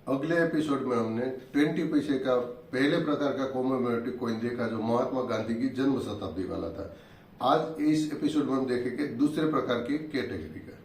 अगले एपिसोड में हमने 20 पैसे का पहले प्रकार का कॉमेमोरेटिव कॉइन देखा जो महात्मा गांधी की जन्म शताब्दी वाला था। आज इस एपिसोड में हम देखेंगे दूसरे प्रकार की कैटेगरी का।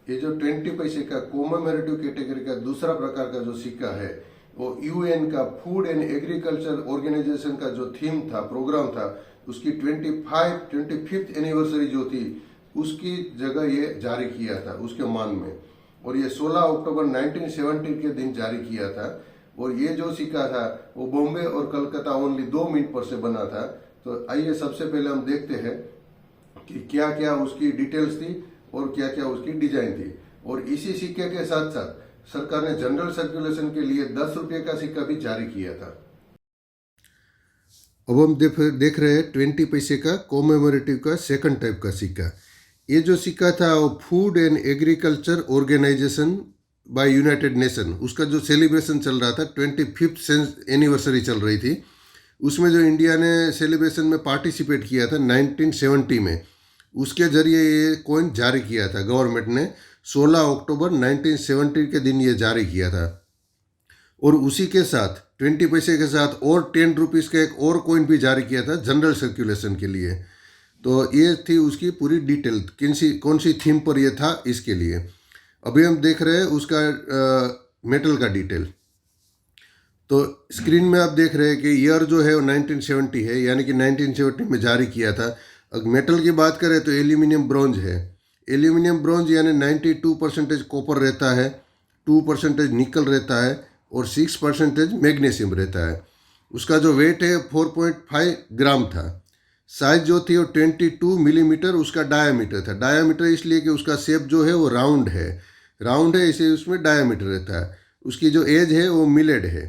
ये जो 20 पैसे का कॉमेमोरेटिव कैटेगरी का दूसरा प्रकार का जो सिक्का है वो यूएन का फूड एंड एग्रीकल्चर ऑर्गेनाइजेशन का जो थीम था, प्रोग्राम था, उसकी 25th एनिवर्सरी जो थी उसकी जगह ये जारी किया था उसके मान में। और ये 16 अक्टूबर 1970 के दिन जारी किया था। और ये जो सिक्का था वो बॉम्बे और कलकत्ता ओनली 2 मिनट पर से बना था। तो आइए सबसे पहले हम देखते हैं कि क्या क्या उसकी डिटेल्स थी और क्या क्या उसकी डिजाइन थी। और इसी सिक्के के साथ साथ सरकार ने जनरल सर्कुलेशन के लिए 10 रुपये का सिक्का भी जारी किया था। अब हम देख रहे हैं 20 पैसे का कॉमेमोरेटिव का सेकंड टाइप का सिक्का। ये जो सिक्का था वो food and agriculture organisation by united nation, उसका जो सेलिब्रेशन चल रहा था 25th एनिवर्सरी चल रही थी, उसमें जो इंडिया ने सेलिब्रेशन में पार्टिसिपेट किया था 1970 में, उसके जरिए ये कॉइन जारी किया था गवर्नमेंट ने। 16 अक्टूबर 1970 के दिन ये जारी किया था। और उसी के साथ 20 पैसे के साथ और 10 रुपीज़ का एक और कॉइन भी जारी किया था जनरल सर्कुलेशन के लिए। तो ये थी उसकी पूरी डिटेल, कौन सी थीम पर ये था इसके लिए। अभी हम देख रहे हैं उसका मेटल का डिटेल। तो स्क्रीन में आप देख रहे हैं कि ईयर जो है वो 1970 है, यानी कि 1970 में जारी किया था। अगर मेटल की बात करें तो एल्यूमिनियम ब्रॉन्ज है। एल्यूमिनियम ब्रॉन्ज यानी 92% कॉपर रहता है, 2% निकल रहता है और 6% मैग्नीशियम रहता है। उसका जो वेट है 4.5 ग्राम था। साइज जो थी वो 22 मिलीमीटर उसका डायामीटर था। डायामीटर इसलिए कि उसका शेप जो है वो राउंड है इसलिए उसमें डायामीटर रहता है। उसकी जो एज है वो मिलेड है।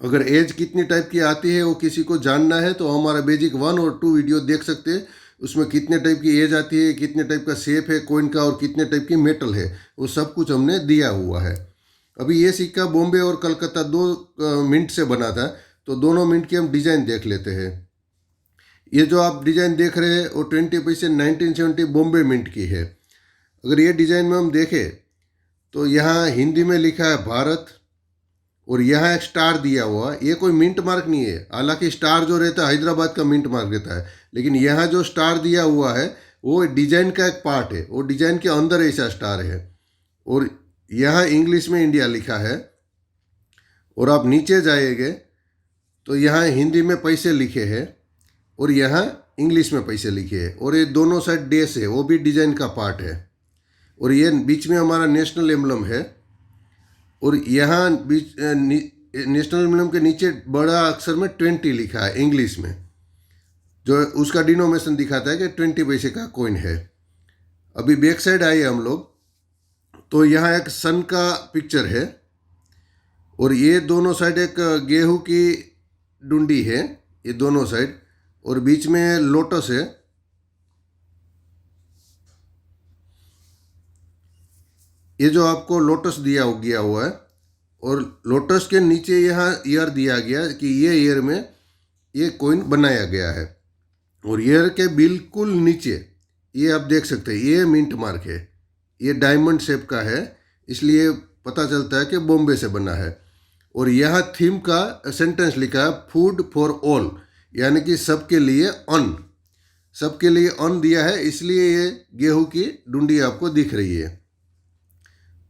अगर एज कितनी टाइप की आती है वो किसी को जानना है तो हमारा बेसिक 1 और 2 वीडियो देख सकते हैं। उसमें कितने टाइप की एज आती है, कितने टाइप का शेप है कॉइन का और कितने टाइप की मेटल है, वो सब कुछ हमने दिया हुआ है। अभी ये सिक्का बॉम्बे और कलकत्ता 2 मिनट से बना था, तो दोनों मिनट की हम डिज़ाइन देख लेते हैं। ये जो आप डिज़ाइन देख रहे हैं वो 20 पैसे 1970 बॉम्बे मिंट की है। अगर ये डिज़ाइन में हम देखें तो यहाँ हिंदी में लिखा है भारत और यहाँ एक स्टार दिया हुआ। ये कोई मिंट मार्क नहीं है, हालांकि स्टार जो रहता है हैदराबाद का मिंट मार्क रहता है, लेकिन यहाँ जो स्टार दिया हुआ है वो डिजाइन का एक पार्ट है, वो डिजाइन के अंदर ऐसा स्टार है। और यहाँ इंग्लिश में इंडिया लिखा है। और आप नीचे जाएंगे तो यहाँ हिंदी में पैसे लिखे हैं और यहाँ इंग्लिश में पैसे लिखे हैं। और ये दोनों साइड डैश है, वो भी डिजाइन का पार्ट है। और ये बीच में हमारा नेशनल एम्बलम है। और यहाँ बीच नेशनल एम्बलम के नीचे बड़ा अक्षर में 20 लिखा है इंग्लिश में, जो उसका डिनोमिनेशन दिखाता है कि 20 पैसे का कॉइन है। अभी बैक साइड आए हम लोग तो यहाँ एक सन का पिक्चर है और ये दोनों साइड एक गेहूं की डुंडी है, ये दोनों साइड, और बीच में लोटस है। ये जो आपको लोटस दिया गया हुआ है और लोटस के नीचे यहाँ ईयर दिया गया कि ये ईयर में ये कॉइन बनाया गया है। और ईयर के बिल्कुल नीचे ये आप देख सकते हैं ये मिंट मार्क है, ये डायमंड शेप का है, इसलिए पता चलता है कि बॉम्बे से बना है। और यहाँ थीम का सेंटेंस लिखा है फूड फॉर ऑल, यानी कि सबके लिए अन्न, सबके लिए अन्न दिया है, इसलिए ये गेहूं की डुंडी आपको दिख रही है।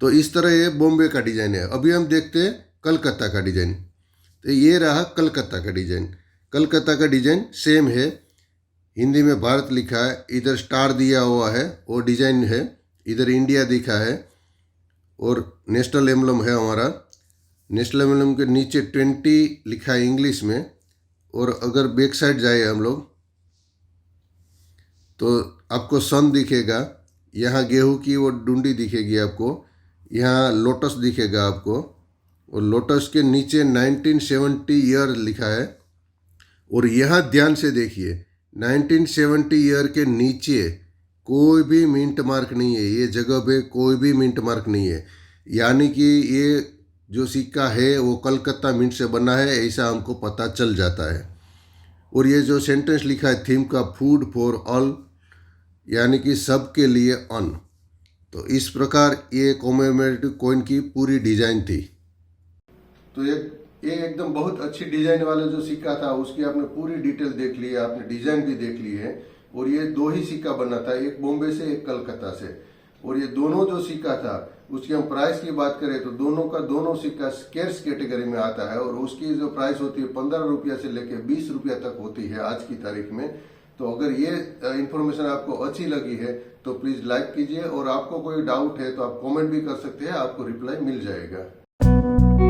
तो इस तरह ये बॉम्बे का डिज़ाइन है। अभी हम देखते हैं कलकत्ता का डिज़ाइन। तो ये रहा कलकत्ता का डिज़ाइन। कलकत्ता का डिज़ाइन सेम है, हिंदी में भारत लिखा है, इधर स्टार दिया हुआ है वो डिज़ाइन है, इधर इंडिया दिखा है और नेशनल एम्बलम है हमारा। नेशनल एम्बलम के नीचे 20 लिखा है इंग्लिश में। और अगर बैक साइड जाए हम लोग तो आपको सन दिखेगा, यहाँ गेहूं की वो डुंडी दिखेगी आपको, यहाँ लोटस दिखेगा आपको और लोटस के नीचे 1970 ईयर लिखा है। और यहाँ ध्यान से देखिए, 1970 ईयर के नीचे कोई भी मिंट मार्क नहीं है, ये जगह पे कोई भी मिंट मार्क नहीं है, यानी कि ये जो सिक्का है वो कलकत्ता मिंट से बना है, ऐसा हमको पता चल जाता है। और ये जो सेंटेंस लिखा है थीम का, फूड फॉर ऑल, यानी कि सबके लिए अन्न। तो इस प्रकार ये कॉमेमोरेटिव कॉइन की पूरी डिजाइन थी। तो ये एकदम बहुत अच्छी डिजाइन वाला जो सिक्का था उसकी आपने पूरी डिटेल देख ली है, आपने डिजाइन भी देख ली है। और ये दो ही सिक्का बना था, एक बॉम्बे से एक कलकत्ता से। और ये दोनों जो सिक्का था उसकी हम प्राइस की बात करें तो दोनों सिक्का स्केर्स कैटेगरी में आता है, और उसकी जो प्राइस होती है 15 रुपया से लेकर 20 रुपया तक होती है आज की तारीख में। तो अगर ये इंफॉर्मेशन आपको अच्छी लगी है तो प्लीज लाइक कीजिए, और आपको कोई डाउट है तो आप कमेंट भी कर सकते हैं, आपको रिप्लाई मिल जाएगा।